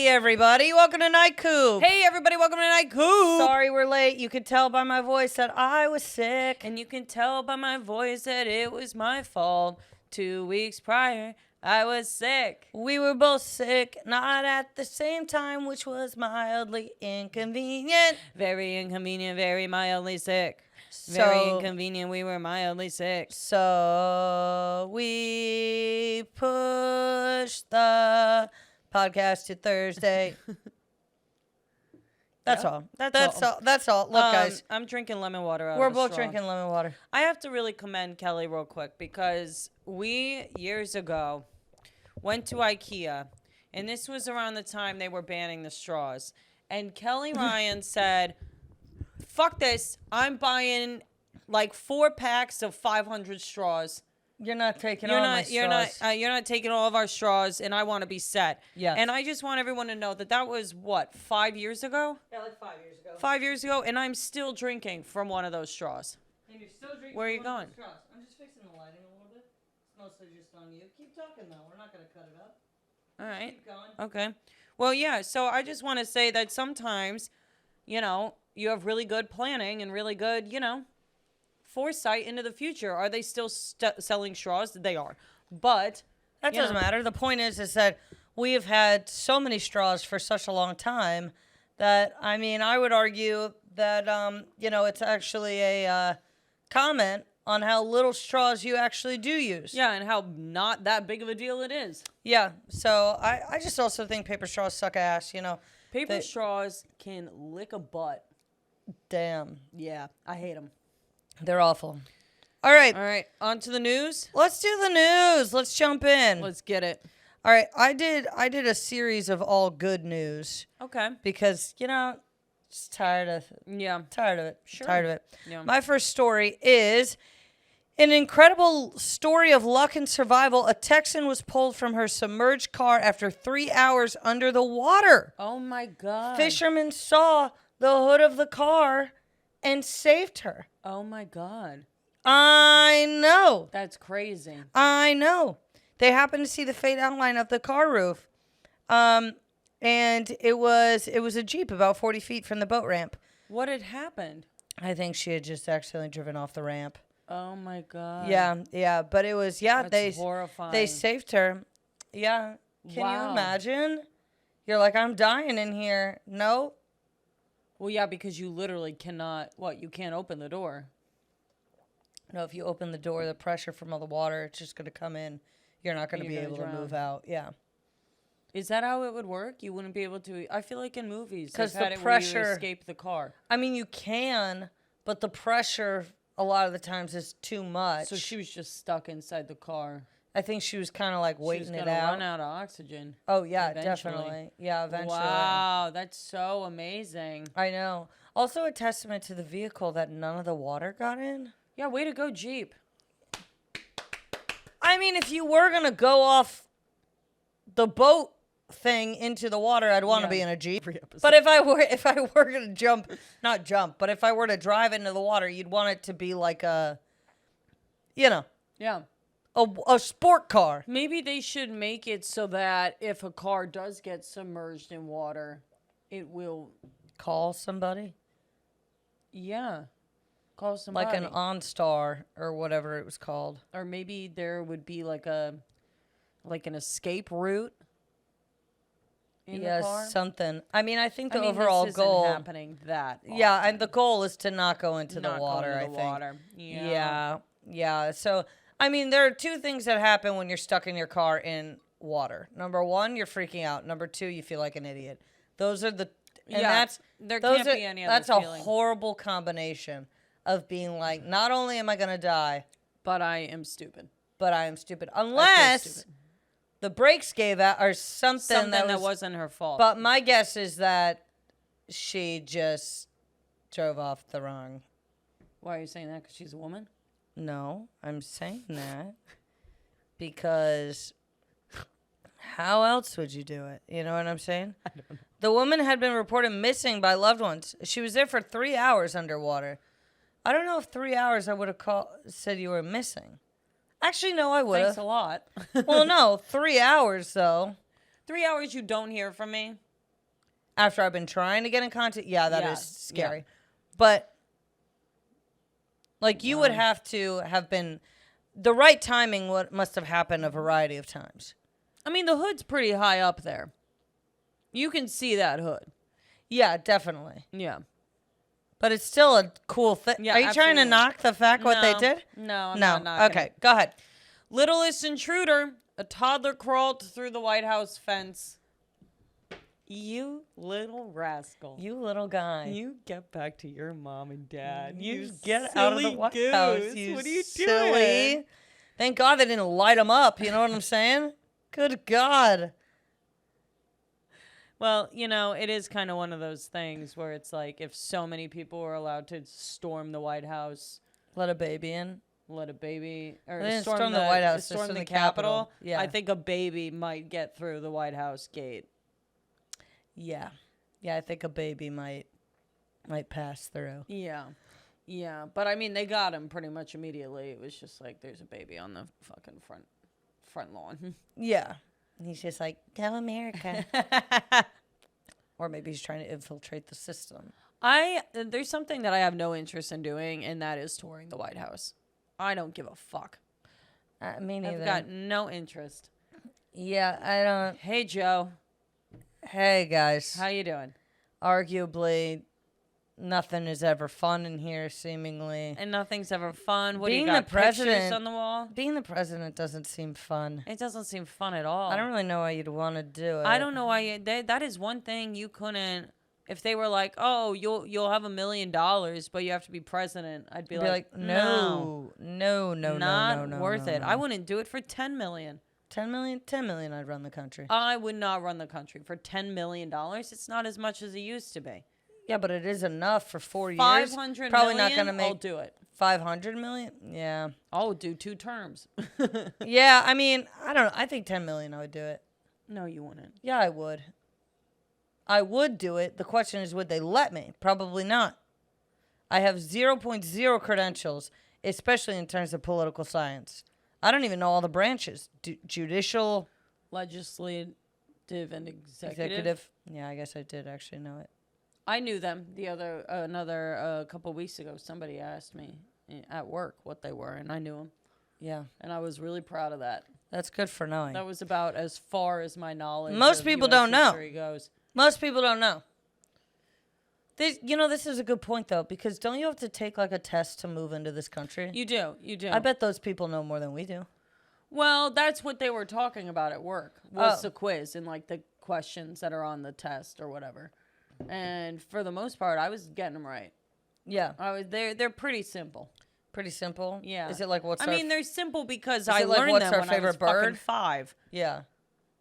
Hey, everybody. Welcome to NIGHTCOOP. Hey, everybody. Welcome to NIGHTCOOP. Sorry we're late. You could tell by my voice that I was sick. And you can tell by my voice that it was my fault. 2 weeks prior, I was sick. We were both sick, not at the same time, which was mildly inconvenient. Very inconvenient, very mildly sick. Very inconvenient, we were mildly sick. So we pushed the podcast to Thursday. That's all. That's all. Look, guys. I'm drinking lemon water out We're of a both straw. drinking lemon water. I have to really commend Kelly real quick because we, years ago, went to IKEA, and this was around the time they were banning the straws. And Kelly Ryan said, fuck this, I'm buying like 4 packs of 500 straws. You're not taking all my straws. You're not taking all of our straws, and I want to be set. Yeah. And I just want everyone to know that was, what, 5 years ago? Yeah, like 5 years ago. 5 years ago, and I'm still drinking from one of those straws. And you're still drinking. Where are you going? I'm just fixing the lighting a little bit. It's mostly just on you. Keep talking, though. We're not going to cut it up. All right. Keep going. Okay. Well, yeah, so I just want to say that sometimes, you have really good planning and really good, foresight into the future. Are they still selling straws? They are. But that doesn't matter. The point is that we have had so many straws for such a long time that, I would argue that, it's actually a comment on how little straws you actually do use. Yeah, and how not that big of a deal it is. Yeah, so I just also think paper straws suck ass, Paper straws can lick a butt. Damn. Yeah, I hate them. They're awful. All right, on to the news. Let's do the news. Let's jump in. Let's get it. All right, I did a series of all good news. Okay. Because, just tired of it. Yeah. Tired of it. Sure. Tired of it. Yeah. My first story is an incredible story of luck and survival. A Texan was pulled from her submerged car after 3 hours under the water. Oh, my God. Fishermen saw the hood of the car and saved her. Oh, my God. I know. That's crazy. I know. They happened to see the faint outline of the car roof. And it was a Jeep about 40 feet from the boat ramp. What had happened? I think she had just accidentally driven off the ramp. Oh, my God. Yeah. But it was, That's horrifying. They saved her. Yeah. Can you imagine? You're like, I'm dying in here. No. Well, yeah, because you literally cannot, you can't open the door. No, if you open the door, the pressure from all the water, it's just going to come in. You're not going to be able to move out. Yeah. Is that how it would work? You wouldn't be able to. I feel like in movies, because the pressure, where you escape the car. You can, but the pressure a lot of the times is too much. So she was just stuck inside the car. I think she was kind of like waiting it out. She was going to run out of oxygen. Oh, yeah, definitely. Yeah, eventually. Wow, that's so amazing. I know. Also a testament to the vehicle that none of the water got in. Yeah, way to go, Jeep. If you were going to go off the boat thing into the water, I'd want to be in a Jeep. But if I were going to but if I were to drive into the water, you'd want it to be like a, Yeah. A sport car. Maybe they should make it so that if a car does get submerged in water, it will call somebody. Yeah. Call somebody. Like an OnStar or whatever it was called. Or maybe there would be like an escape route in the car. Something. I think the overall goal isn't happening that often. Yeah, and the goal is to not go into the water, I think. Water. Yeah. Yeah. So, there are 2 things that happen when you're stuck in your car in water. Number 1, you're freaking out. Number 2, you feel like an idiot. Those are the there can't be any other feeling. That's a horrible combination of being like, not only am I going to die, but I am stupid. Unless the brakes gave out or something that wasn't her fault. But my guess is that she just drove off the wrong. Why are you saying that? Because she's a woman? No, I'm saying that because how else would you do it? You know what I'm saying? I don't know. The woman had been reported missing by loved ones. She was there for 3 hours underwater. I don't know if 3 hours I would have said you were missing. Actually, no, I would have. Thanks a lot. Well, no, 3 hours, though. 3 hours you don't hear from me? after I've been trying to get in contact, that is Yeah, scary. yeah. But like you would have to have been the right timing. What must have happened a variety of times. I mean, the hood's pretty high up there. You can see that hood. Yeah, definitely. Yeah. But it's still a cool thing. Yeah, Are you trying to absolutely. knock the fact what they No. did? No, I'm No. not knocking Okay, it. go ahead. Littlest intruder. A toddler crawled through the White House fence. You little rascal. You little guy. You get back to your mom and dad. You You get out of the silly White goose. House. You What are you silly. doing? Thank God they didn't light him up. You know what I'm saying? Good God. Well, you know, it is kind of one of those things where it's like if so many people were allowed to storm the White House, Let a baby in. let a baby, or They didn't storm the White House, they storm stormed the the Capitol. Capitol. Yeah. I think a baby might get through the White House gate. Yeah. Yeah, I think a baby might pass through. Yeah. Yeah. But I mean, they got him pretty much immediately. It was just like, there's a baby on the fucking front lawn. Yeah. And he's just like, go America. Or maybe he's trying to infiltrate the system. There's something that I have no interest in doing, and that is touring the White House. I don't give a fuck. Me neither. I've got no interest. Yeah, I don't. Hey, Joe. Hey, guys. How you doing? Arguably, nothing is ever fun in here, seemingly. And nothing's ever fun. What Being do you got, the president- pictures on the wall? Being the president doesn't seem fun. It doesn't seem fun at all. I don't really know why you'd want to do it. I don't know why that is one thing you couldn't. If they were like, "Oh, you'll have $1 million, but you have to be president," I'd be like, no, not worth it. no. I wouldn't do it for $10 million. 10 million? 10 million, I'd run the country. I would not run the country for $10 million. It's not as much as it used to be. Yeah, but it is enough for 4 years. 500 Probably million, not going to make I'll do it. 500 million? Yeah. I'll do 2 terms. Yeah, I mean, I don't know. I think 10 million, I would do it. No, you wouldn't. Yeah, I would. I would do it. The question is, would they let me? Probably not. I have 0.0 credentials, especially in terms of political science. I don't even know all the branches. Judicial, Legislative and executive. Yeah, I guess I did actually know it. I knew them another couple weeks ago. Somebody asked me at work what they were, and I knew them. Yeah, And I was really proud of that. that's good for knowing. That was about as far as my knowledge Most of people US don't know. history goes. Most people don't know. This is a good point, though, because don't you have to take, like, a test to move into this country? You do. I bet those people know more than we do. Well, that's what they were talking about at work, was Oh. the quiz and, like, the questions that are on the test or whatever. And for the most part, I was getting them right. Yeah, They're pretty simple. pretty simple. Yeah. Is it like what's I our... mean, they're simple because Is I it like learned what's them our when I was favorite fucking bird? 5. Yeah.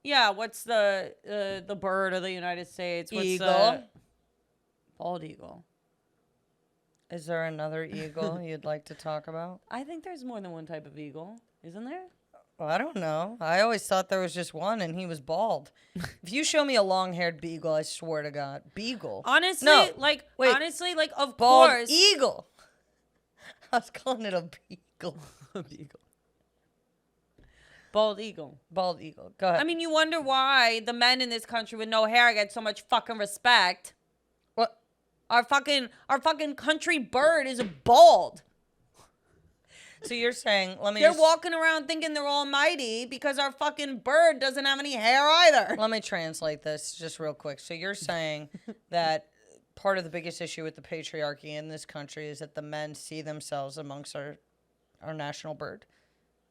Yeah, what's the bird of the United States? What's Eagle. Bald eagle. Is there another eagle you'd like to talk about? I think there's more than one type of eagle, isn't there? Well, I don't know. I always thought there was just one, and he was bald. If you show me a long-haired beagle, I swear to God, beagle. Honestly, No, like wait. of Bald course. eagle. I was calling it a beagle. Eagle. Bald eagle. Bald eagle. Go ahead. I mean, you wonder why the men in this country with no hair get so much fucking respect. what? Our fucking country bird is bald. So you're saying? They're walking around thinking they're almighty because our fucking bird doesn't have any hair either. Let me translate this just real quick. So you're saying that part of the biggest issue with the patriarchy in this country is that the men see themselves amongst our national bird?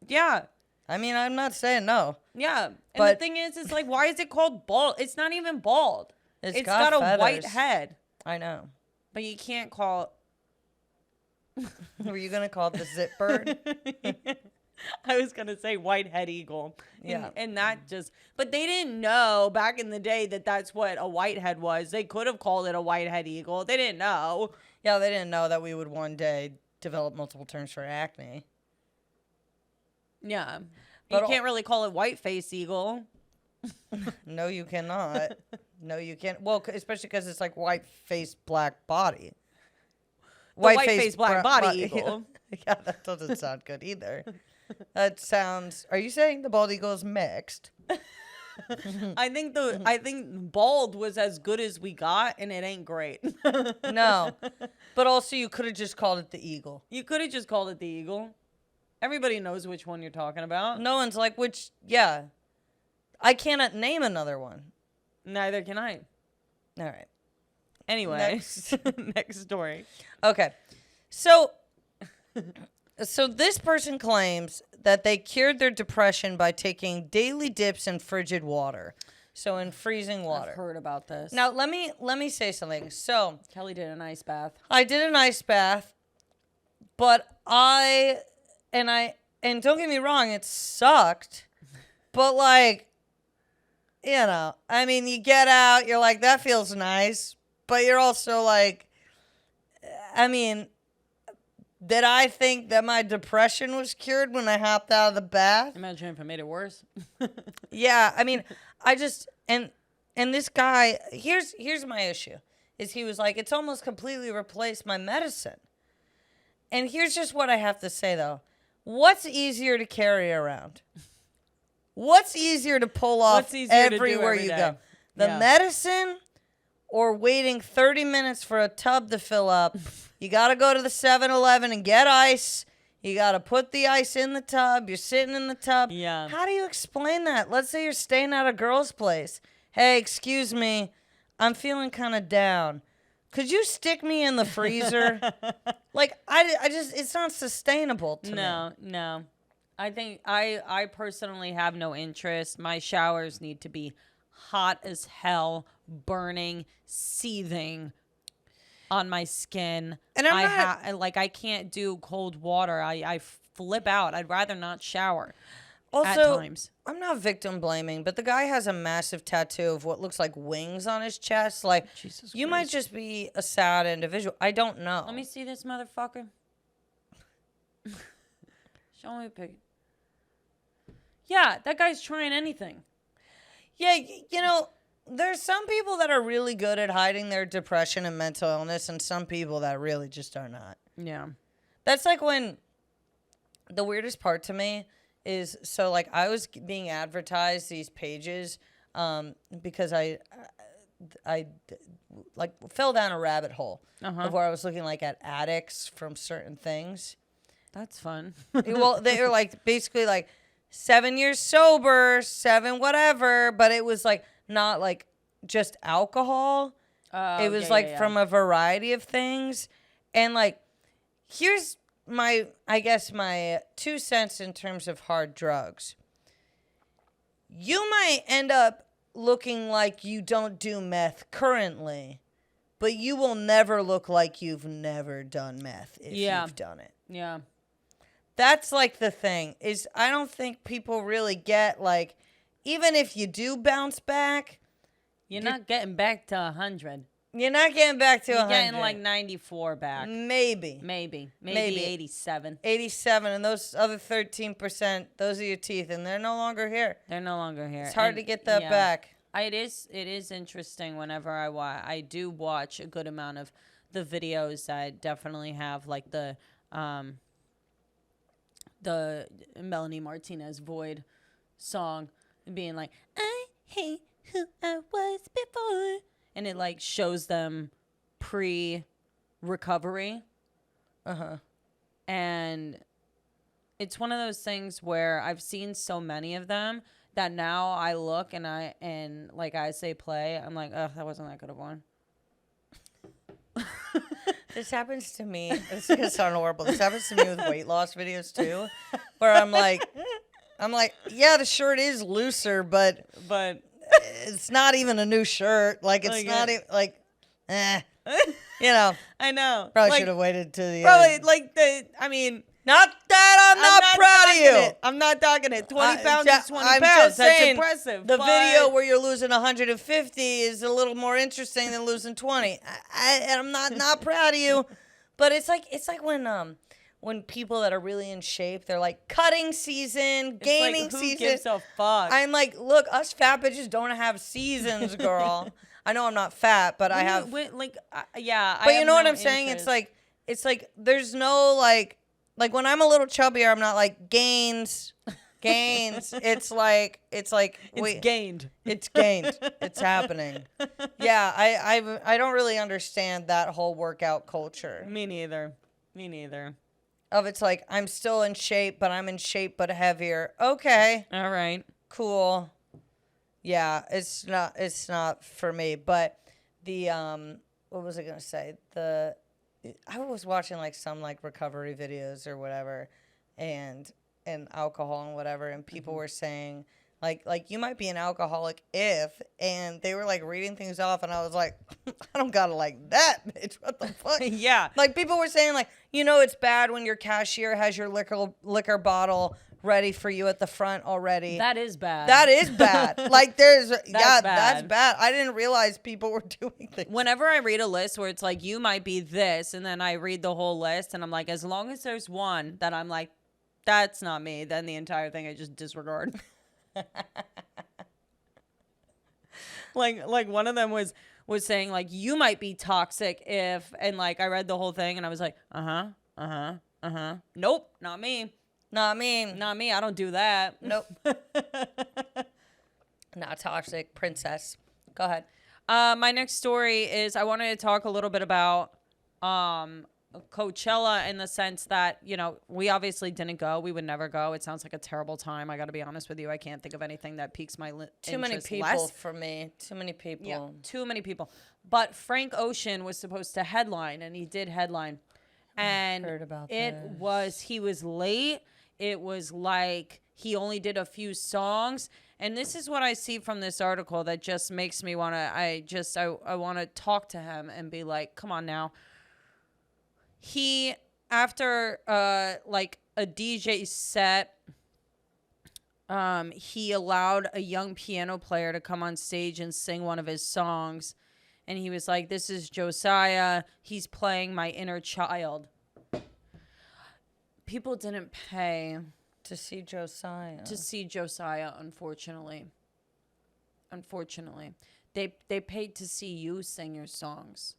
Yeah. I mean, I'm not saying no. Yeah. And the But- thing is, it's like, why is it called bald? It's not even bald. It's got got a white feathers. head. I know. But you can't call Were you going to call it the zip bird? I was going to say white-head eagle. Yeah. And that just... But they didn't know back in the day that that's what a whitehead was. They could have called it a whitehead eagle. They didn't know. Yeah, they didn't know that we would one day develop multiple terms for acne. Yeah. But you can't really call it white-face eagle. No, you cannot. No, you can't. Well, especially because it's like white face, black body. White-face, black body body. eagle. Yeah, that doesn't sound good either. That sounds... Are you saying the bald eagle is mixed? I think bald was as good as we got, and it ain't great. No. But also, you could have just called it the Eagle. You could have just called it the Eagle. Everybody knows which one you're talking about. No one's like, which, yeah. I cannot name another one. Neither can I. All right. Anyway, Next. next story. Okay. So this person claims that they cured their depression by taking daily dips in frigid water. So in freezing water. I've heard about this. Now, let me say something. So Kelly did an ice bath. I did an ice bath, but and don't get me wrong, it sucked. But like, you know, I mean, you get out, you're like, that feels nice. But you're also like, I mean, did I think that my depression was cured when I hopped out of the bath? Imagine if it made it worse. Yeah, I mean, I just and this guy, here's my issue. Is he was like, it's almost completely replaced my medicine. And here's just what I have to say though. What's easier to carry around? What's easier to pull off everywhere you go? The medicine or waiting 30 minutes for a tub to fill up? You got to go to the 7-Eleven and get ice. You got to put the ice in the tub. You're sitting in the tub. Yeah. How do you explain that? Let's say you're staying at a girl's place. Hey, excuse me. I'm feeling kind of down. Could you stick me in the freezer? Like, I just, it's not sustainable to me. No. I think I personally have no interest. My showers need to be hot as hell, burning, seething on my skin. And I can't do cold water. I flip out. I'd rather not shower. Also, at times. I'm not victim blaming, but the guy has a massive tattoo of what looks like wings on his chest. Like, Jesus you Christ. might just be a sad individual. I don't know. Let me see this motherfucker. Show me a picture. Yeah, that guy's trying anything. Yeah, you know, there's some people that are really good at hiding their depression and mental illness, and some people that really just are not. Yeah. That's like when the weirdest part to me is, so like I was being advertised these pages because I like fell down a rabbit hole of where I was looking like at addicts from certain things. That's fun. Well, they were like basically like 7 years sober, 7 whatever, but it was like not like just alcohol. It was from a variety of things. And like, here's my 2 cents in terms of hard drugs. You might end up looking like you don't do meth currently, but you will never look like you've never done meth if you've done it. Yeah. That's like the thing is, I don't think people really get like, even if you do bounce back, you're not getting back to 100. You're not getting back to 100. You're getting like 94 back. Maybe 87. 87, and those other 13%, those are your teeth, and they're no longer here. They're no longer here. It's hard to get that back. It is interesting whenever I do watch a good amount of the videos that definitely have like the Melanie Martinez Void song being like, I hate who I was before. And it like shows them pre-recovery. And it's one of those things where I've seen so many of them that now I look and like I say play, I'm like, oh, that wasn't that good of one. This happens to me. This is gonna sound horrible. This happens to me with weight loss videos too, where I'm like, yeah, the shirt is looser, but it's not even a new shirt. Like it's not even like, you know. I know. Probably should have waited to the probably end. I mean, not that I'm not proud of you. I'm not talking it. 20 pounds is 20 I'm pounds. just That's saying, impressive. The video where you're losing 150 is a little more interesting than losing 20. I'm not proud of you, but it's like when people that are really in shape, they're like cutting season, gaining season. Who gives a fuck? I'm like, look, us fat bitches don't have seasons, girl. I know I'm not fat, but I have. But you know what I'm saying? It's like there's no like when I'm a little chubbier, I'm not like gains Gains. It's like It's gained. It's gained. It's happening. Yeah, I don't really understand that whole workout culture. Me neither. Of it's like I'm still in shape, but I'm in shape but heavier. Okay. All right. Cool. Yeah, it's not for me, but the what was I going to say? I was watching like some like recovery videos or whatever and alcohol and whatever, and people were saying like you might be an alcoholic and they were like reading things off, and I was like, I don't gotta like that, bitch. What the fuck? Yeah. Like people were saying like, it's bad when your cashier has your liquor bottle ready for you at the front already. That is bad. That is bad. Like that's bad. bad. I didn't realize people were doing things. Whenever I read a list where it's like, you might be this, and then I read the whole list, and I'm like, as long as there's one that I'm like, that's not me, then the entire thing I just disregard. like one of them was saying like, you might be toxic if, and like I read the whole thing and I was like, nope, not me. Not me. Not me. I don't do that. Nope. Not toxic. Princess. Go ahead. My next story is I wanted to talk a little bit about Coachella in the sense that, we obviously didn't go. We would never go. It sounds like a terrible time. I got to be honest with you. I can't think of anything that piques my interest. Too many people for me. Too many people. Yeah, too many people. But Frank Ocean was supposed to headline, and he did headline. And heard about he was late. It was like he only did a few songs. And this is what I see from this article that just makes me want to, I want to talk to him and be like, come on now. He, after like a DJ set, he allowed a young piano player to come on stage and sing one of his songs. And he was like, this is Josiah. He's playing my inner child. People didn't pay to see Josiah. Unfortunately. They paid to see you sing your songs.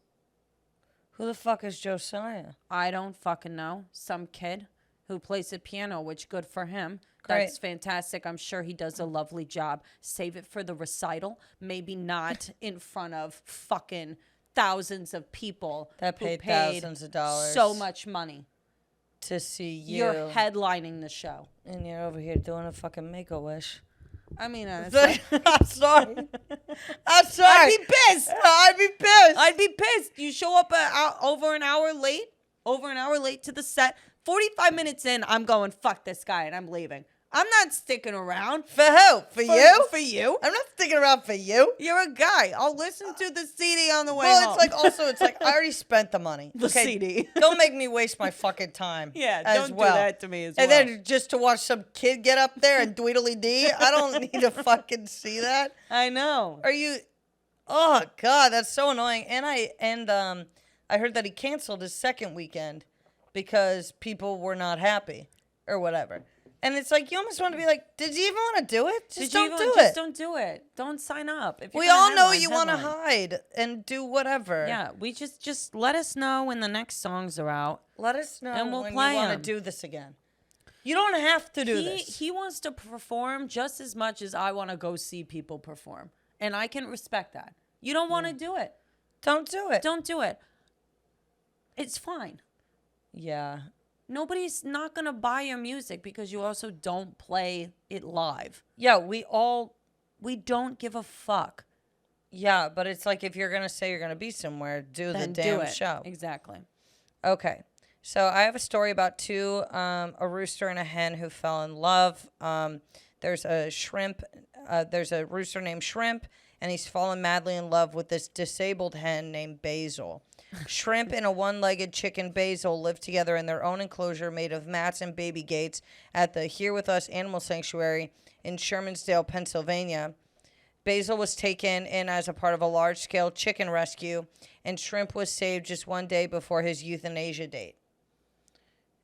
Who the fuck is Josiah? I don't fucking know. Some kid who plays the piano, which good for him. Great. That's fantastic. I'm sure he does a lovely job. Save it for the recital. Maybe not in front of fucking thousands of people that who paid thousands of dollars. So much money to see you. You're headlining the show. And you're over here doing a fucking Make-A-Wish. I mean, honestly. I'm sorry. I'd be pissed. I'd be pissed. You show up over an hour late to the set. 45 minutes in, I'm going, fuck this guy, and I'm leaving. I'm not sticking around. For who? For you? For you. I'm not sticking around for you. You're a guy. I'll listen to the CD on the way home. It's like I already spent the money. The CD. Don't make me waste my fucking time. Yeah, don't do that to me as well. And then just to watch some kid get up there and dweedly dee, I don't need to fucking see that. I know. Are you? Oh God, that's so annoying. And I heard that he canceled his second weekend because people were not happy or whatever. And it's like, you almost want to be like, did you even want to do it? Just don't do it. Don't sign up. We all know you want to hide and do whatever. Yeah, we just let us know when the next songs are out. Let us know and we'll when play you want to do this again. You don't have to do this. He wants to perform just as much as I want to go see people perform. And I can respect that. You don't want to do it. Don't do it. Don't do it. It's fine. Yeah. Nobody's not going to buy your music because you also don't play it live. Yeah, we don't give a fuck. Yeah, but it's like if you're going to say you're going to be somewhere, do the damn show. Exactly. Okay. So I have a story about a rooster and a hen who fell in love. There's a rooster named Shrimp, and he's fallen madly in love with this disabled hen named Basil. Shrimp and a one-legged chicken, Basil, live together in their own enclosure made of mats and baby gates at the Here With Us Animal Sanctuary in Shermansdale, Pennsylvania. Basil was taken in as a part of a large-scale chicken rescue, and Shrimp was saved just one day before his euthanasia date.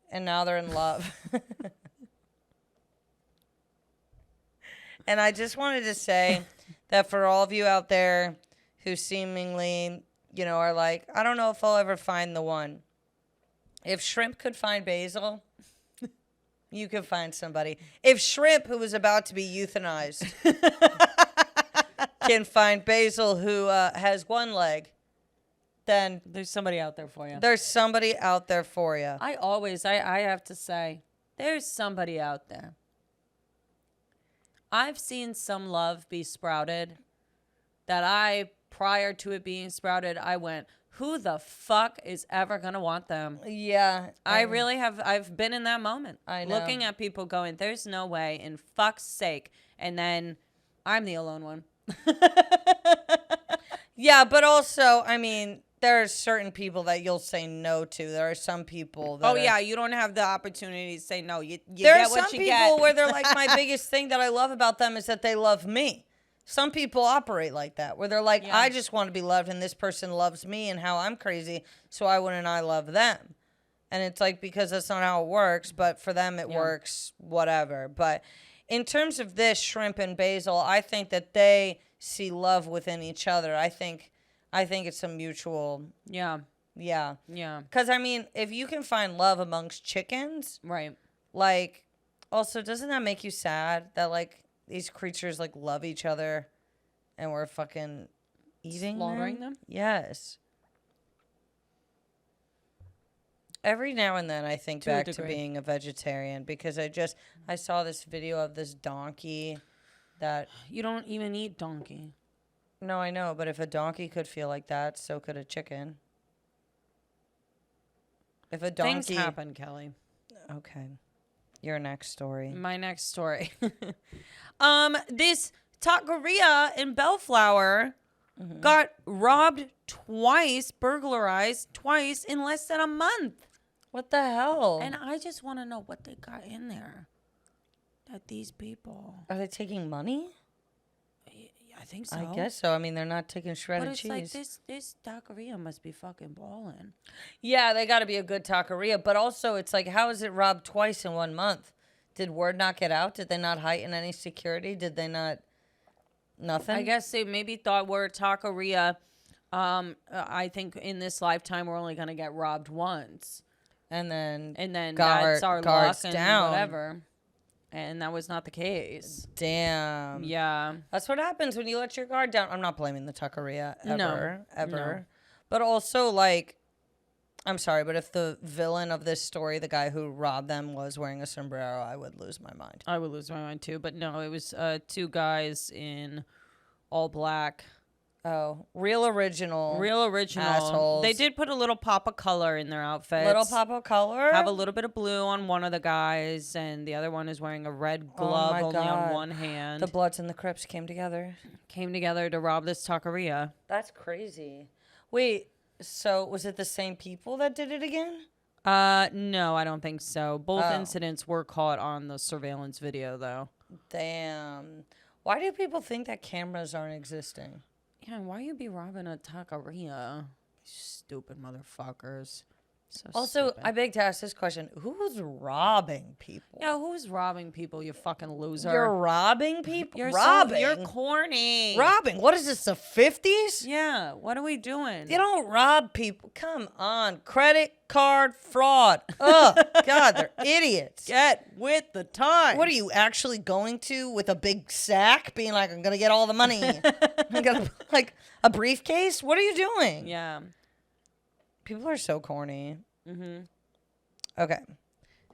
And now they're in love. And I just wanted to say that for all of you out there who seemingly, are like, I don't know if I'll ever find the one. If Shrimp could find Basil, You can find somebody. If Shrimp, who was about to be euthanized, can find Basil, who has one leg, then There's somebody out there for you. there's somebody out there for you. I have to say, there's somebody out there. I've seen some love be sprouted that prior to it being sprouted, I went, who the fuck is ever going to want them? Yeah. I really have. I've been in that moment. I know. Looking at people going, there's no way, in fuck's sake. And then I'm the alone one. Yeah, but also, I mean, there are certain people that you'll say no to. There are some people that Oh, yeah, you don't have the opportunity to say no. You there get are what some you people get. where they're like, my biggest thing that I love about them is that they love me. Some people operate like that, where they're like, Yeah. I just want to be loved, and this person loves me and how I'm crazy, so why wouldn't I love them? And it's like, because that's not how it works, but for them it works, whatever. But in terms of this, Shrimp and Basil, I think that they see love within each other. I think it's a mutual, Yeah, yeah. yeah, Because, I mean, if you can find love amongst chickens, right. like, also, doesn't that make you sad that, like, these creatures, like, love each other and we're fucking eating Slaughtering them? Yes. Every now and then I think To a back to degree. being a vegetarian because I saw this video of this donkey that, You don't even eat donkey. no, I know, but if a donkey could feel like that, so could a chicken. If a donkey... Things happen, Kelly. Okay. Your next story. My next story. This taqueria in Bellflower got robbed twice, burglarized twice in less than a month. What the hell? And I just want to know what they got in there. That these people, Are they taking money? I think so. I guess so. I mean, they're not taking But shredded it's cheese. like this taqueria must be fucking balling. Yeah, they got to be a good taqueria. But also, it's like, how is it robbed twice in 1 month? Did word not get out? Did they not heighten any security? Did they not? Nothing? I guess they maybe thought we're a taqueria. I think in this lifetime we're only gonna get robbed once, And then that's our luck guards and down. whatever. And that was not the case. Damn. Yeah. That's what happens when you let your guard down. I'm not blaming the taqueria ever. No. Ever. But also, like, I'm sorry, but if the villain of this story, the guy who robbed them, was wearing a sombrero, I would lose my mind. I would lose my mind too. But no, it was two guys in all black. Oh, real original. Assholes. They did put a little pop of color in their outfits. Little pop of color? Have a little bit of blue on one of the guys, and the other one is wearing a red glove my only on God. one hand. The Bloods and the Crips came together. Came together to rob this taqueria. That's crazy. Wait, so was it the same people that did it again? No, I don't think so. Both Oh. incidents were caught on the surveillance video, though. Damn. Why do people think that cameras aren't existing? Yeah, why you be robbing a taqueria? Stupid motherfuckers. So Also, stupid. I beg to ask this question. Who's robbing people? Yeah, who's robbing people, you fucking loser? You're robbing people? You're robbing? you're corny. Robbing? What is this, the 50s? Yeah, what are we doing? You don't rob people. Come on. Credit card fraud. Oh, God, they're idiots. Get with the time. What are you actually going to with a big sack, being like, I'm going to get all the money? I'm going to, like, a briefcase? What are you doing? Yeah. People are so corny. Mm-hmm. Okay.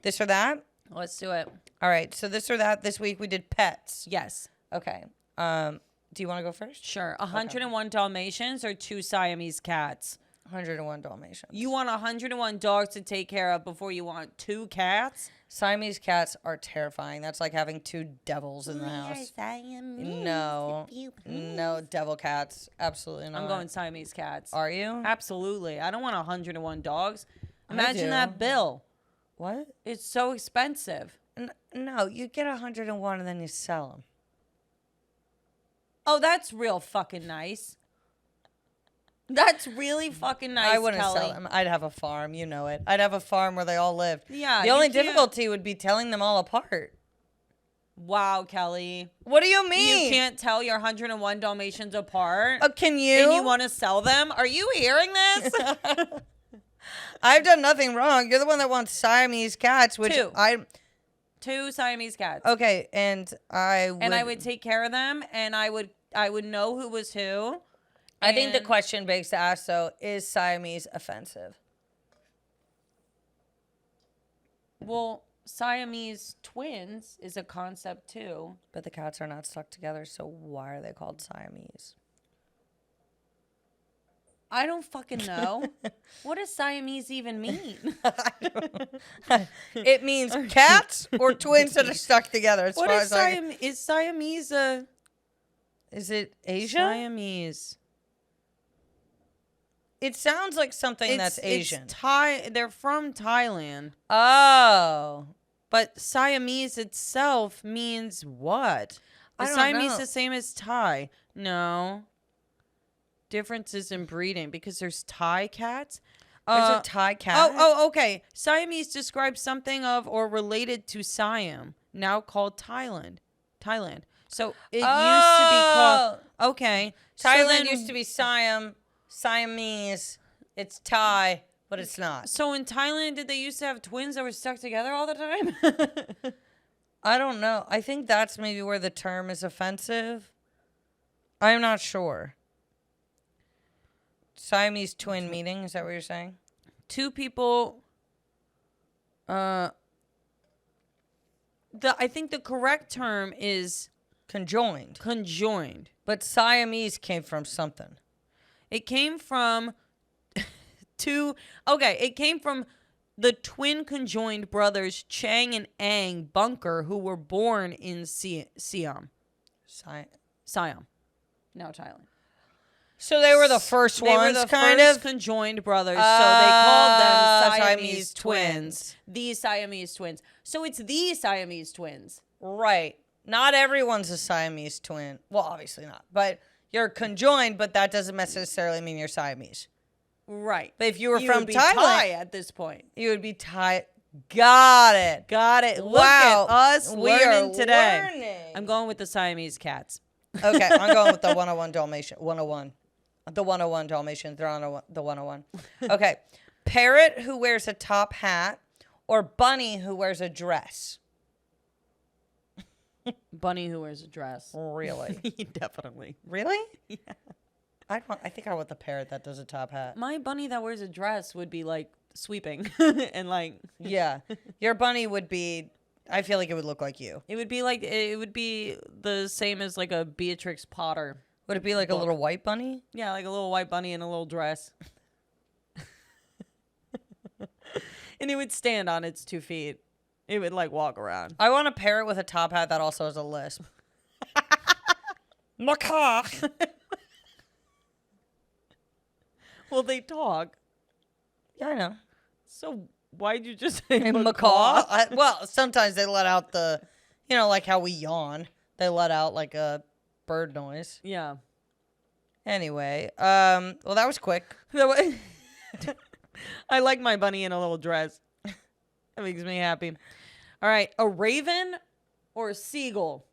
This or that? Let's do it. All right. So this or that, this week we did pets. Yes. Okay. Do you want to go first? Sure. 101 Dalmatians or 2 Siamese cats? 101 Dalmatians. You want 101 dogs to take care of before you want 2 cats? Siamese cats are terrifying. That's like having 2 devils in the house. No. No, devil cats. Absolutely not. I'm going Siamese cats. Are you? Absolutely. I don't want 101 dogs. I Imagine do. that bill. What? It's so expensive. No, you get 101 and then you sell them. Oh, that's real fucking nice. That's really fucking nice, I wouldn't Kelly. sell them. I'd have a farm. You know it. I'd have a farm where they all lived. Yeah, The you only can't- difficulty would be telling them all apart. Wow, Kelly. What do you mean? You can't tell your 101 Dalmatians apart? Can you? And you want to sell them? Are you hearing this? I've done nothing wrong. You're the one that wants Siamese cats, which 2. 2 Siamese cats. Okay, and I would take care of them, and I would know who was who. I think the and- question begs to ask, though, is Siamese offensive? Well, Siamese twins is a concept too. But the cats are not stuck together, so why are they called Siamese? I don't fucking know. What does Siamese even mean? It means cats or twins that are stuck together. As What far is as I Siamese? Is Siamese a is it Asia? Siamese? It sounds like something that's Asian. It's Thai. They're from Thailand. Oh, But Siamese itself means what? I Is don't Siamese know. the same as Thai? No. Differences in breeding because there's Thai cats. there's a Thai cat. Okay. Siamese describes something of or related to Siam, now called Thailand. So it used to be called. Okay. Thailand used to be Siam, Siamese. It's Thai, but it's not. So in Thailand, did they used to have twins that were stuck together all the time? I don't know. I think that's maybe where the term is offensive. I'm not sure. Siamese twin meeting, is that what you're saying? 2 people. I think the correct term is Conjoined. conjoined. But Siamese came from something. It came from it came from the twin conjoined brothers Chang and Ang Bunker, who were born in Siam. Siam. Now Thailand. So they were the first They ones, were the kind first of? conjoined brothers, so they called them Siamese Siamese twins. twins. The Siamese twins. So it's the Siamese twins. Right. Not everyone's a Siamese twin. Well, obviously not. But you're conjoined, but that doesn't necessarily mean you're Siamese. Right. But if you were You from would be Thailand, Thai at this point. you would be Thai. Got it. Got it. Wow. Look at us We learning are today. learning. I'm going with the Siamese cats. Okay, I'm going with the 101 Dalmatian. 101. The 101 Dalmatians. They're on the 101. Okay. Parrot who wears a top hat or bunny who wears a dress? Bunny who wears a dress. Really? Definitely. Really? Yeah. I think I want the parrot that does a top hat. My bunny that wears a dress would be like sweeping and like Yeah. Your bunny would be, I feel like it would look like you. it would be the same as like a Beatrix Potter. Would it be like a little white bunny? Yeah, like a little white bunny in a little dress. And it would stand on its 2 feet. It would like walk around. I want a parrot with a top hat that also has a lisp. Macaque. Well, they talk. Yeah, I know. So why'd you just say And macaw? well, sometimes they let out the, like how we yawn. They let out like a bird noise. Yeah. Anyway, well, that was quick. I like my bunny in a little dress. That makes me happy. All right, a raven or a seagull?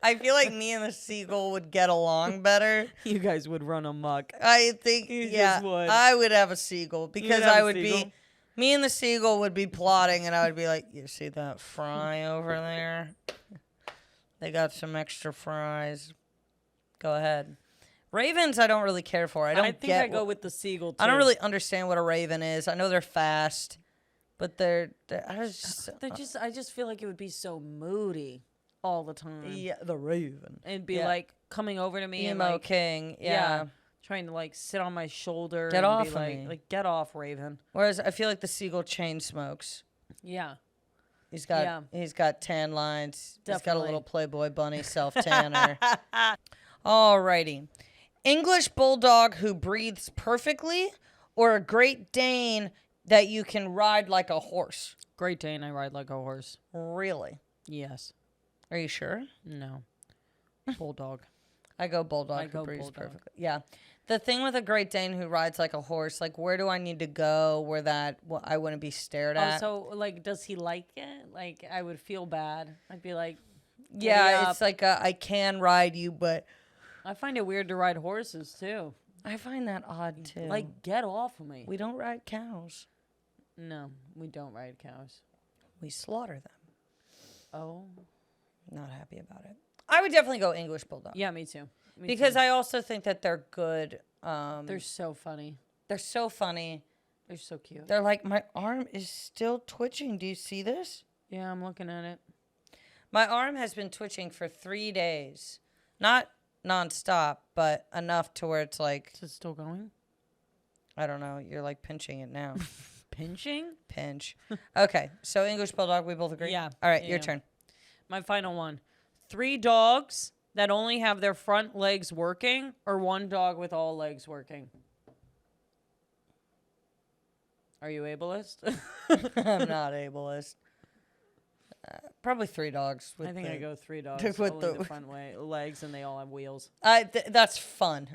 I feel like me and the seagull would get along better. You guys would run amok. I think, You yeah, just would. I would have a seagull because have I a would seagull? be, me and the seagull would be plotting and I would be like, you see that fry over there? They got some extra fries. Go ahead. Ravens, I don't really care for. I think I go with the seagull too. I don't really understand what a raven is. I know they're fast, but they're I just feel like it would be so moody all the time. yeah, the raven. It'd be Yeah. like coming over to me and Emo like king. Yeah. trying to like sit on my shoulder. Get and off be of like, me. like get off, Raven. Whereas I feel like the seagull chain smokes. Yeah. He's got tan lines. He's got a Definitely. little Playboy bunny self tanner. Alrighty. English bulldog who breathes perfectly, or a Great Dane that you can ride like a horse? Great Dane, I ride like a horse. Really? Yes. Are you sure? No. Bulldog. I go bulldog I who go breathes bulldog. perfectly. Yeah. The thing with a Great Dane who rides like a horse, like where do I need to go where I wouldn't be stared at? So like, does he like it? Like, I would feel bad. I'd be like, yeah, it's up. like I can ride you, but I find it weird to ride horses too. I find that odd too. Like, get off of me. we don't ride cows. No, we don't ride cows. We slaughter them. Oh. Not happy about it. I would definitely go English Bulldog. Yeah, me too. Because I also think that they're good. They're so funny. They're so funny. They're so cute. They're like, my arm is still twitching. Do you see this? Yeah, I'm looking at it. My arm has been twitching for 3 days. Not nonstop, but enough to where it's like... Is it still going? I don't know. You're like pinching it now. Pinching? Pinch. Okay, so English Bulldog, we both agree? Yeah. All right, Yeah. your turn. My final one. 3 dogs that only have their front legs working, or 1 dog with all legs working? Are you ableist? I'm not ableist. Probably 3 dogs. I think I go 3 dogs with only the the front legs, and they all have wheels. That's fun.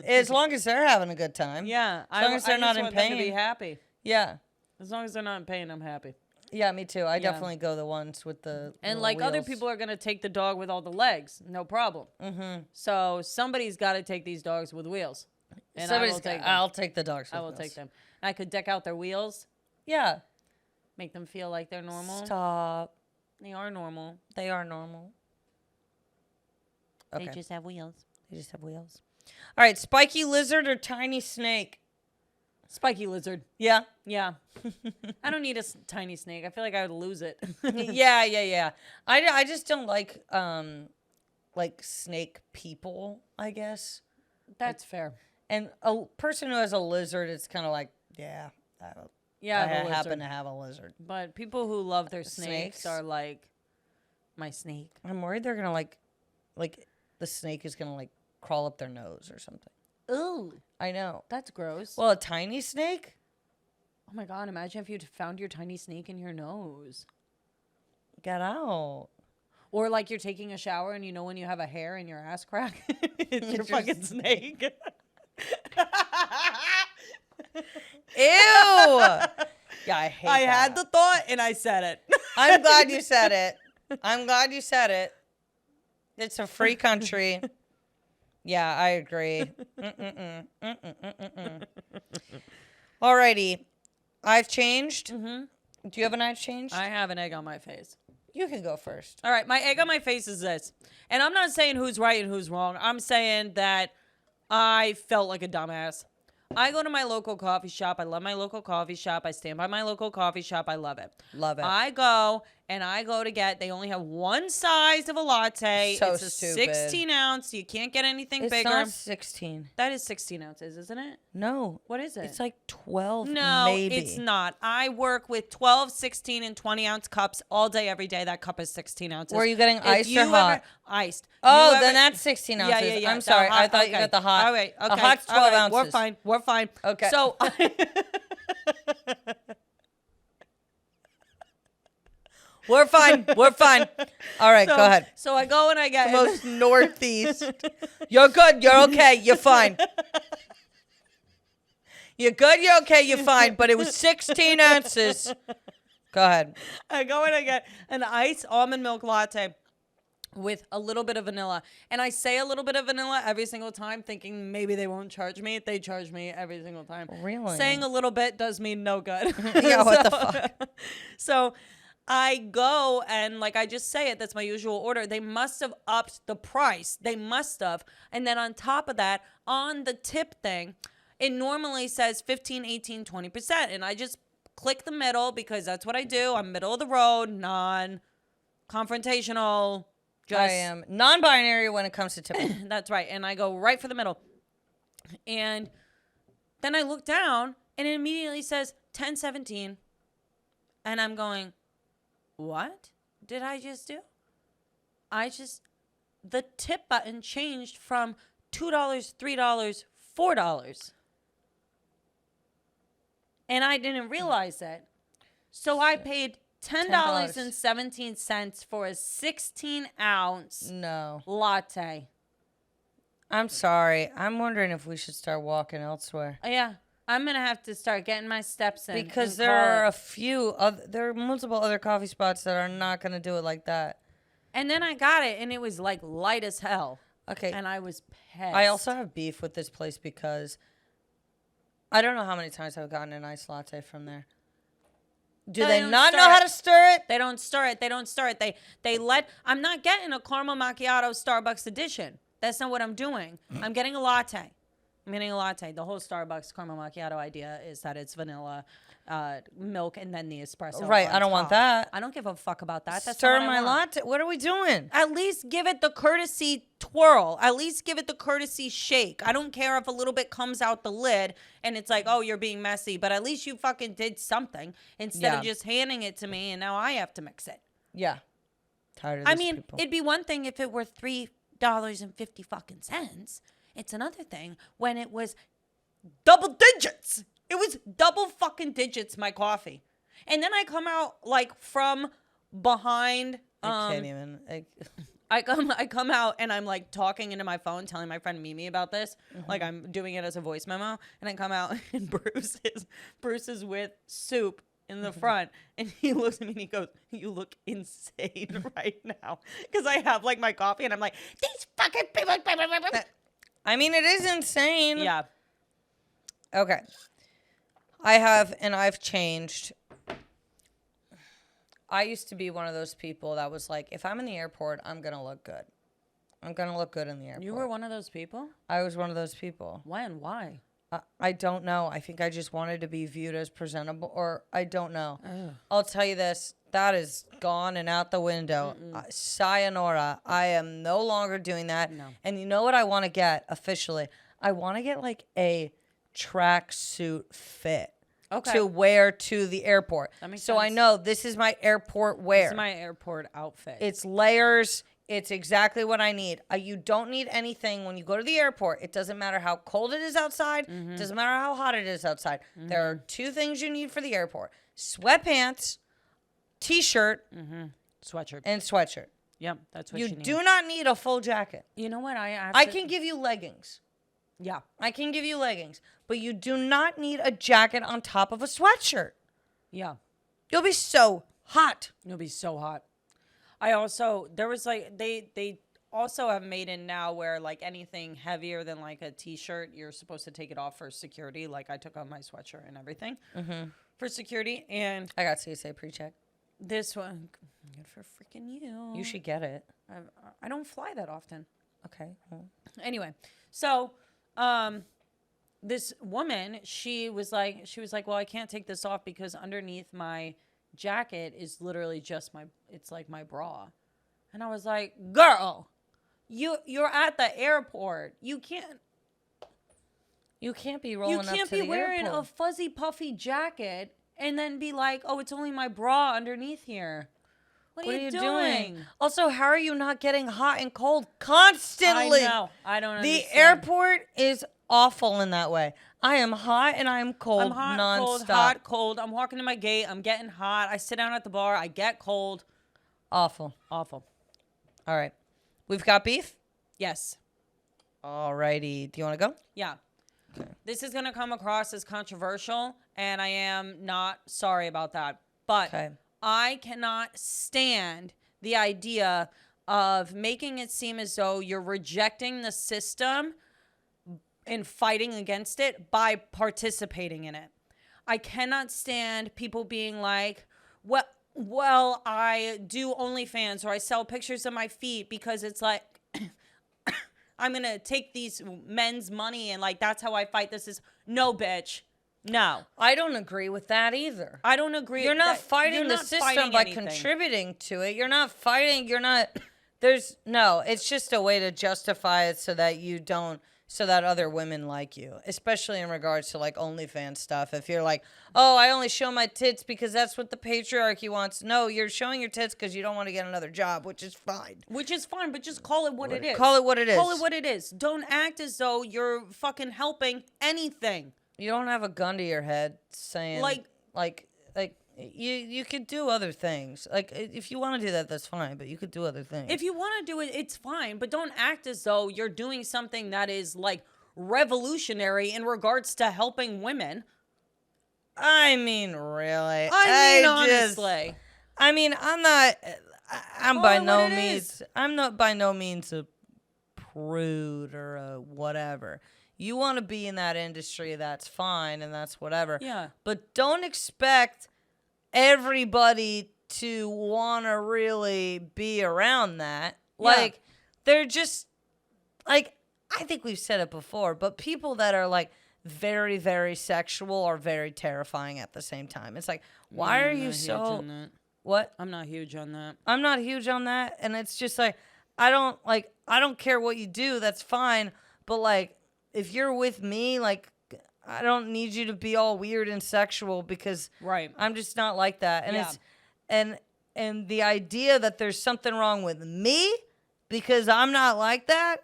As long as they're having a good time. Yeah. As long as they're not in want them to be pain. happy. Yeah. As long as they're not in pain, I'm happy. Yeah, me too. I definitely go the ones with the And little like other wheels. people are going to take the dog with all the legs. No problem. Mm-hmm. So somebody's got to take these dogs with wheels. And I'll take the dogs with I will wheels. take them. And I could deck out their wheels, Yeah. make them feel like they're normal. Stop. They are normal. They are normal. Okay. They just have wheels. They just have wheels. All right, spiky lizard or tiny snake? Spiky lizard. Yeah. Yeah. I don't need a tiny snake. I feel like I would lose it. yeah. I just don't like snake people, I guess. That's fair. And a person who has a lizard, it's kind of like, yeah, Yeah, I have a happen lizard. to have a lizard. But people who love their snakes Snakes? are like, my snake. I'm worried they're gonna like the snake is gonna like crawl up their nose or something. Ooh, I know. that's gross. Well, a tiny snake? Oh my God, imagine if you'd found your tiny snake in your nose. Get out. Or like you're taking a shower and you know when you have a hair in your ass crack? It's your It's fucking snake. Ew. Yeah, I hate I that. had the thought and I said it. I'm glad you said it. I'm glad you said it. It's a free country. Yeah, I agree. Alrighty. I've changed. Mm-hmm. Do you have an I've changed? I have an egg on my face. You can go first. All right, my egg on my face is this. And I'm not saying who's right and who's wrong. I'm saying that I felt like a dumbass. I go to my local coffee shop. I love my local coffee shop. I stand by my local coffee shop. I love it. Love it. I go to get, they only have one size of a latte. So it's a stupid. 16 ounce. You can't get anything It's bigger. not 16. That is 16 ounces, isn't it? No. What is it? It's like 12, No, maybe. it's not. I work with 12, 16, and 20 ounce cups all day, every day. That cup is 16 ounces. Were you getting If iced or you hot? ever- iced. Oh, You then ever- that's 16 ounces. Yeah. I'm The sorry. I hot- thought you okay. got the hot. All right, okay. The hot's 12 All right, ounces. We're fine. Okay. So, We're fine. All right, go ahead. So I go and I get Most northeast. You're good. You're okay. You're fine. You're good. You're okay. You're fine. But it was 16 ounces. Go ahead. I go and I get an iced almond milk latte with a little bit of vanilla. And I say a little bit of vanilla every single time, thinking maybe they won't charge me. They charge me every single time. Really? Saying a little bit does me no good. Yeah, what the fuck? So I go and like I just say it, that's my usual order. They must have upped the price. They must have. And then on top of that, on the tip thing, it normally says 15, 18, 20%. And I just click the middle because that's what I do. I'm middle of the road, non-confrontational. I am non-binary when it comes to tipping. That's right. And I go right for the middle. And then I look down and it immediately says 10.17. And I'm going, what did I just do? The tip button changed from $2, $3, $4. And I didn't realize that. So I paid $10.17 for a 16 ounce No. latte. I'm sorry. I'm wondering if we should start walking elsewhere. Yeah. I'm going to have to start getting my steps in. Because and there call are it. there are multiple other coffee spots that are not going to do it like that. And then I got it, and it was like light as hell. Okay. And I was pissed. I also have beef with this place because I don't know how many times I've gotten an iced latte from there. Do No, they don't not stir know how it. to stir it? They don't stir it. They don't stir it. They let. I'm not getting a caramel macchiato Starbucks edition. That's not what I'm doing. I'm getting a latte. I'm getting a latte. The whole Starbucks caramel macchiato idea is that it's vanilla, milk, and then the espresso. Right, on I don't want top. that. I don't give a fuck about that. That's Stir not what my I want. latte. What are we doing? At least give it the courtesy twirl. At least give it the courtesy shake. I don't care if a little bit comes out the lid and it's like, oh, you're being messy. But at least you fucking did something instead of just handing it to me and now I have to mix it. Yeah. Tired of I these mean, people. it'd be one thing if it were $3.50 fucking cents. It's another thing when it was double digits. It was double fucking digits, my coffee. And then I come out like from behind. I can't even. I come out and I'm like talking into my phone, telling my friend Mimi about this. Like I'm doing it as a voice memo, and I come out and Bruce is with soup in the front, and he looks at me and he goes, "You look insane right now," because I have like my coffee and I'm like, "These fucking people." I mean, it is insane. Yeah. Okay. I've changed. I used to be one of those people that was like, if I'm in the airport, I'm going to look good. I'm going to look good in the airport. You were one of those people? I was one of those people. When? Why? I don't know. I think I just wanted to be viewed as presentable, or I don't know. I'll tell you this. That is gone and out the window. Sayonara. I am no longer doing that. No. And you know what I want to get officially? I want to get like a tracksuit fit. Okay. To wear to the airport. That makes so I sense. know this is my airport wear. This is my airport outfit. It's layers. It's exactly what I need. You don't need anything when you go to the airport. It doesn't matter how cold it is outside. It doesn't matter how hot it is outside. There are two things you need for the airport. Sweatpants, t-shirt, sweatshirt. and sweatshirt. Yep, that's what you need. Do not need a full jacket. You know what? I can give you leggings. Yeah. I can give you leggings. But you do not need a jacket on top of a sweatshirt. Yeah. You'll be so hot. It'll be so hot. I also, there was like, they also have made it now where like anything heavier than like a t-shirt, you're supposed to take it off for security. Like I took off my sweatshirt and everything for security. And I got CSA pre-check. this one, good for freaking you. You should get it. I don't fly that often. Okay. Well. Anyway, so this woman, she was like, well, I can't take this off because underneath my jacket is literally just it's like my bra. And I was like, girl, you're at the airport. You can't be rolling up to the airport. You can't be wearing a fuzzy puffy jacket and then be like, oh, it's only my bra underneath here. What are you doing? Also, how are you not getting hot and cold constantly? I know. I don't understand. The airport is awful in that way. I am hot and I am cold. I'm hot, nonstop. cold. I'm walking to my gate. I'm getting hot. I sit down at the bar. I get cold. Awful. Awful. All right. We've got beef? Yes. All righty. Do you want to go? Yeah. Okay. This is going to come across as controversial, and I am not sorry about that. But I cannot stand the idea of making it seem as though you're rejecting the system and fighting against it by participating in it. I cannot stand people being like, well, I do OnlyFans or I sell pictures of my feet because it's like, I'm going to take these men's money and like, that's how I fight this. No, bitch. No. I don't agree with that either. I don't agree. You're not fighting the system by contributing to it. You're not fighting. It's just a way to justify it so that other women like you, especially in regards to like OnlyFans stuff. If you're like, oh, I only show my tits because that's what the patriarchy wants. No, you're showing your tits because you don't want to get another job, which is fine. But just call it what it is. Call it what it is. Call it what it is. Don't act as though you're fucking helping anything. You don't have a gun to your head saying like you could do other things. Like if you want to do that, that's fine, but you could do other things. If you want to do it, it's fine, but don't act as though you're doing something that is like revolutionary in regards to helping women. I mean, really. Honestly. I'm not by no means a prude or a whatever. You want to be in that industry, that's fine, and that's whatever. Yeah. But don't expect everybody to want to really be around that. Yeah. Like, they're just, like, I think we've said it before, but people that are, like, very, very sexual are very terrifying at the same time. It's like, why are you so... What? I'm not huge on that. I'm not huge on that. And it's just like, I don't care what you do. That's fine. But, like, if you're with me, like, I don't need you to be all weird and sexual because I'm just not like that. And it's and the idea that there's something wrong with me because I'm not like that.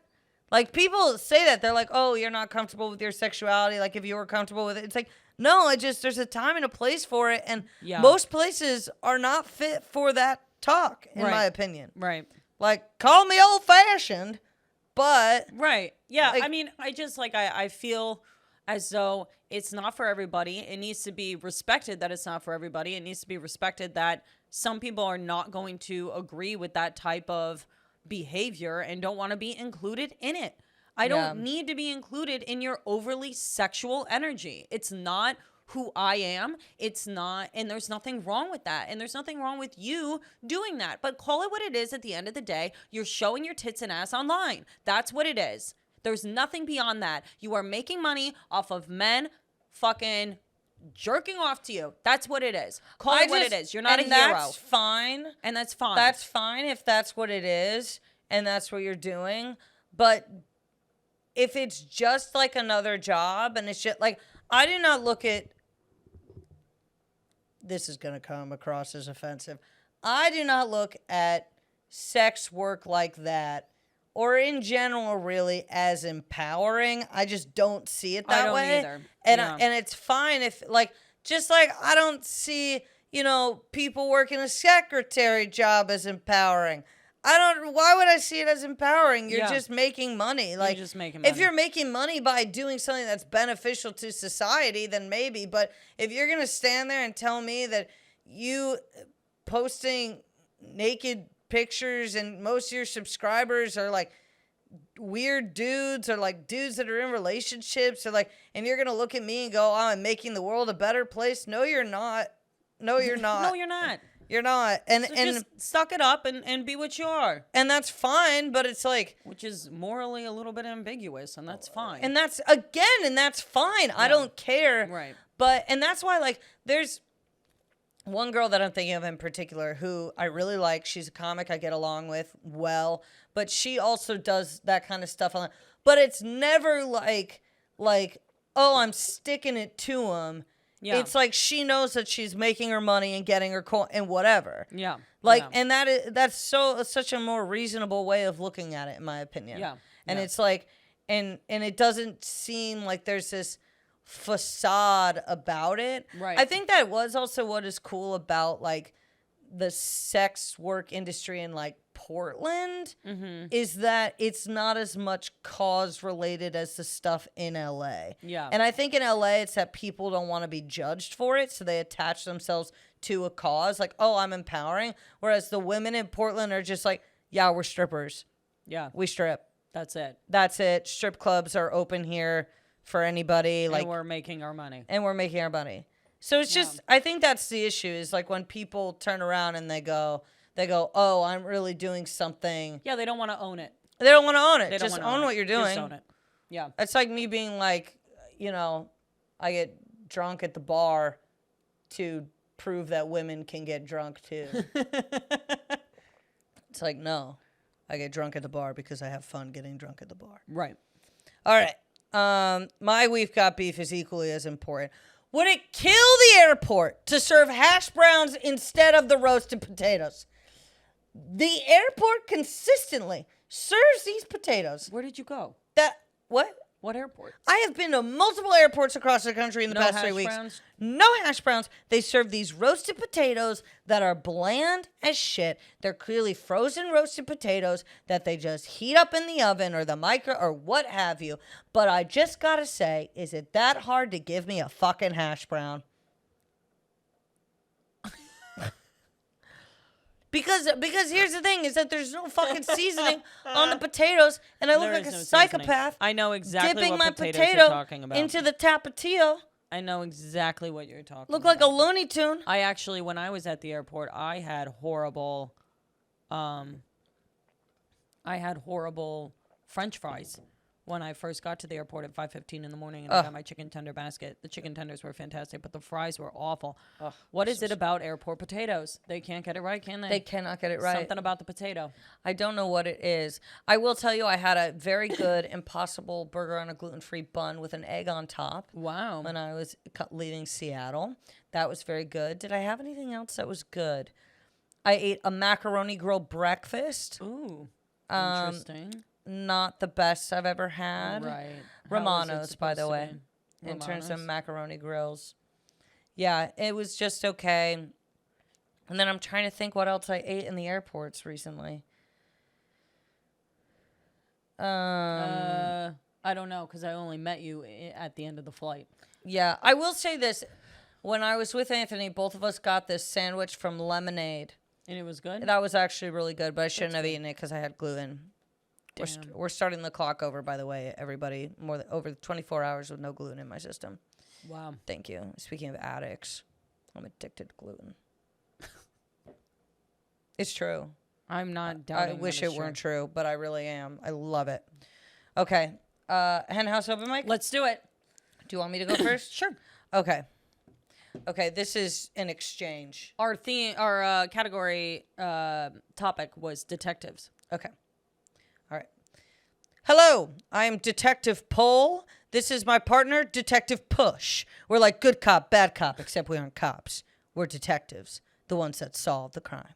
Like, people say that. They're like, oh, you're not comfortable with your sexuality. Like, if you were comfortable with it. It's like, no, there's a time and a place for it. And most places are not fit for that talk, in my opinion. Right. Like, call me old-fashioned, but... Right. Yeah, like, I mean, I feel as though it's not for everybody. It needs to be respected that it's not for everybody. It needs to be respected that some people are not going to agree with that type of behavior and don't want to be included in it. I don't need to be included in your overly sexual energy. It's not who I am. It's not, and there's nothing wrong with that. And there's nothing wrong with you doing that. But call it what it is at the end of the day. You're showing your tits and ass online. That's what it is. There's nothing beyond that. You are making money off of men fucking jerking off to you. That's what it is. Call it what it is. You're not a hero. That's fine. And that's fine. That's fine if that's what it is and that's what you're doing. But if it's just like another job and it's just like, I do not look at, this is going to come across as offensive. I do not look at sex work like that or in general really as empowering. I just don't see it that way. I don't either. And it's fine if, like, just like I don't see, people working a secretary job as empowering. Why would I see it as empowering? You're just making money. Like, you're just making money. If you're making money by doing something that's beneficial to society, then maybe. But if you're going to stand there and tell me that you posting naked pictures and most of your subscribers are like weird dudes or like dudes that are in relationships or like, and you're going to look at me and go, oh, I'm making the world a better place. No, you're not. No, you're not. No, you're not. You're not. And just suck it up and be what you are. And that's fine, but it's like, which is morally a little bit ambiguous, and that's fine. And that's fine. Yeah. I don't care. Right. And that's why, like, there's one girl that I'm thinking of in particular who I really like. She's a comic I get along with well, but she also does that kind of stuff but it's never like, oh, I'm sticking it to him. Yeah. It's like she knows that she's making her money and getting her and whatever. Yeah. Like, and that's such a more reasonable way of looking at it, in my opinion. Yeah. And it's like, and it doesn't seem like there's this facade about it. Right. I think that was also what is cool about like the sex work industry in like Portland is that it's not as much cause related as the stuff in LA. Yeah. And I think in LA it's that people don't want to be judged for it, so they attach themselves to a cause like, oh, I'm empowering, whereas the women in Portland are just like, yeah, we're strippers. Yeah. We strip. That's it. That's it. Strip clubs are open here for anybody. And like, we're making our money. So it's just, I think that's the issue is like when people turn around and they go, oh, I'm really doing something. Yeah, they don't want to own it. They don't want to own it. Just own what you're doing. Just own it. Yeah. It's like me being like, I get drunk at the bar to prove that women can get drunk too. It's like, no, I get drunk at the bar because I have fun getting drunk at the bar. Right. All right. My We've Got Beef is equally as important. Would it kill the airport to serve hash browns instead of the roasted potatoes? The airport consistently serves these potatoes. Where did you go? What? What airport? I have been to multiple airports across the country in the past 3 weeks. Browns? No hash browns. They serve these roasted potatoes that are bland as shit. They're clearly frozen roasted potatoes that they just heat up in the oven or the micro or what have you. But I just gotta say, is it that hard to give me a fucking hash brown? Because here's the thing is that there's no fucking seasoning on the potatoes, and I look like a psychopath. I know exactly dipping what my potatoes potato you're talking about. into the tapatio I know exactly what you're talking Look about. like a Looney Tune. I actually, when I was at the airport, I had horrible French fries when I first got to the airport at 5:15 in the morning, and I got my chicken tender basket. The chicken tenders were fantastic, but the fries were awful. What is it about airport potatoes? They can't get it right, can they? They cannot get it right. Something about the potato. I don't know what it is. I will tell you, I had a very good Impossible burger on a gluten-free bun with an egg on top. Wow. When I was leaving Seattle. That was very good. Did I have anything else that was good? I ate a macaroni grill breakfast. Ooh, interesting. Not the best I've ever had. Right. Romano's, by the way, in terms of macaroni grills. Yeah, it was just okay. And then I'm trying to think what else I ate in the airports recently. I don't know, because I only met you at the end of the flight. Yeah, I will say this. When I was with Anthony, both of us got this sandwich from Lemonade. And it was good? That was actually really good, but I shouldn't have eaten it because I had gluten. Damn. We're starting the clock over, by the way, everybody. Over 24 hours with no gluten in my system. Wow. Thank you. Speaking of addicts, I'm addicted to gluten. It's true. I'm not doubting. I wish it weren't true, but I really am. I love it. Okay. Hen House Open Mic? Let's do it. Do you want me to go first? Sure. Okay. Okay, this is an exchange. Our category topic was detectives. Okay. All right. Hello, I am Detective Pole. This is my partner, Detective Push. We're like good cop, bad cop, except we aren't cops. We're detectives, the ones that solve the crime.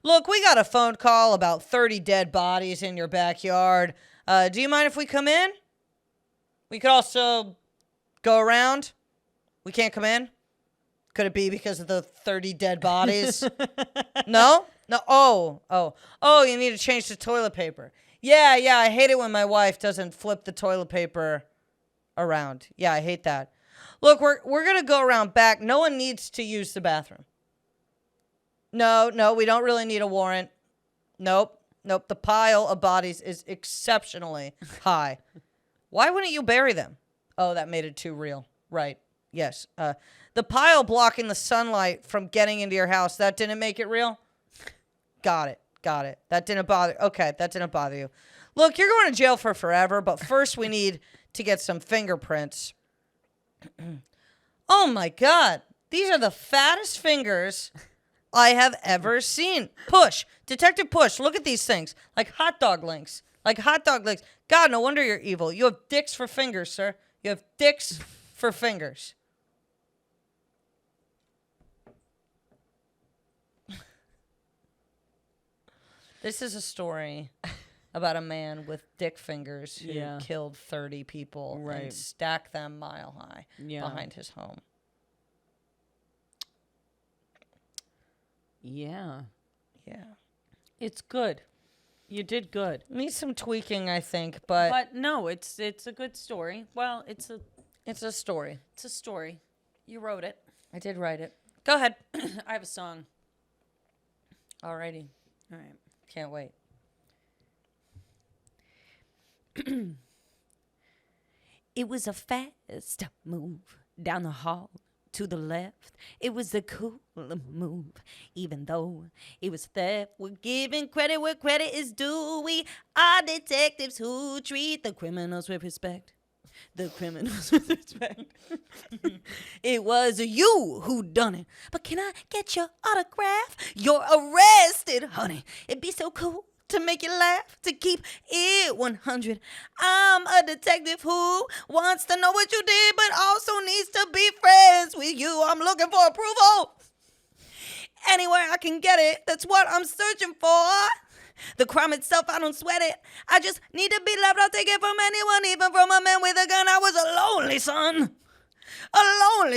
Look, we got a phone call about 30 dead bodies in your backyard. Do you mind if we come in? We could also go around. We can't come in? Could it be because of the 30 dead bodies? No? No. Oh, you need to change the toilet paper. Yeah, I hate it when my wife doesn't flip the toilet paper around. Yeah, I hate that. Look, we're going to go around back. No one needs to use the bathroom. No, we don't really need a warrant. Nope. The pile of bodies is exceptionally high. Why wouldn't you bury them? Oh, that made it too real. Right. Yes. The pile blocking the sunlight from getting into your house, that didn't make it real? Got it. That didn't bother. Okay, that didn't bother you. Look, you're going to jail for forever, but first we need to get some fingerprints. Oh my God. These are the fattest fingers I have ever seen. Push. Detective Push, look at these things. Like hot dog links. God, no wonder you're evil. You have dicks for fingers, sir. You have dicks for fingers. This is a story about a man with dick fingers who killed 30 people and stacked them mile high behind his home. Yeah. It's good. You did good. Needs some tweaking, I think, but no, it's a good story. Well, it's a story. It's a story. You wrote it. I did write it. Go ahead. I have a song. Alrighty. All right. Can't wait. It was a fast move down the hall to the left. It was a cool move, even though it was theft. We're giving credit where credit is due. We are detectives who treat the criminals with respect. The criminals with respect. It was you who done it. But can I get your autograph? You're arrested, honey. It'd be so cool to make you laugh, to keep it 100. I'm a detective who wants to know what you did, but also needs to be friends with you. I'm looking for approval. Anywhere I can get it, that's what I'm searching for. The crime itself, I don't sweat it. I just need to be loved. I'll take it from anyone, even from a man with a gun. I was a lonely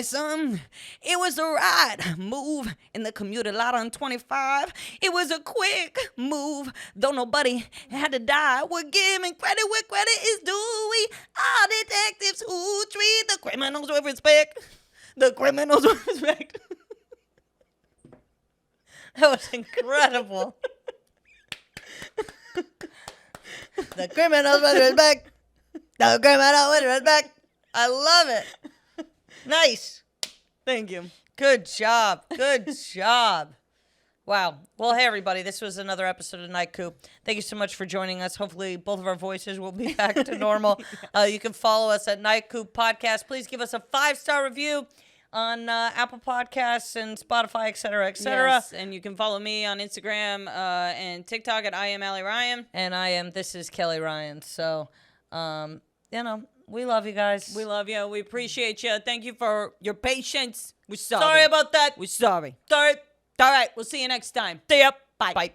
son. It was the right move in the commuter lot on 25. It was a quick move, though nobody had to die. We're giving credit where credit is due. We are detectives who treat the criminals with respect. The criminals with respect. That was incredible. The criminals with respect. The criminal with respect. I love it. Nice. Thank you. Good job. Good job. Wow. Well, hey, everybody. This was another episode of Night Coop. Thank you so much for joining us. Hopefully, both of our voices will be back to normal. You can follow us at Night Coop Podcast. Please give us a 5-star review on Apple Podcasts and Spotify, et cetera, et cetera. Yes, and you can follow me on Instagram and TikTok at I am Allie Ryan. And this is Kelly Ryan. So, we love you guys. We love you. We appreciate you. Thank you for your patience. We're sorry. Sorry about that. We're sorry. Sorry. All right. We'll see you next time. See ya. Bye. Bye.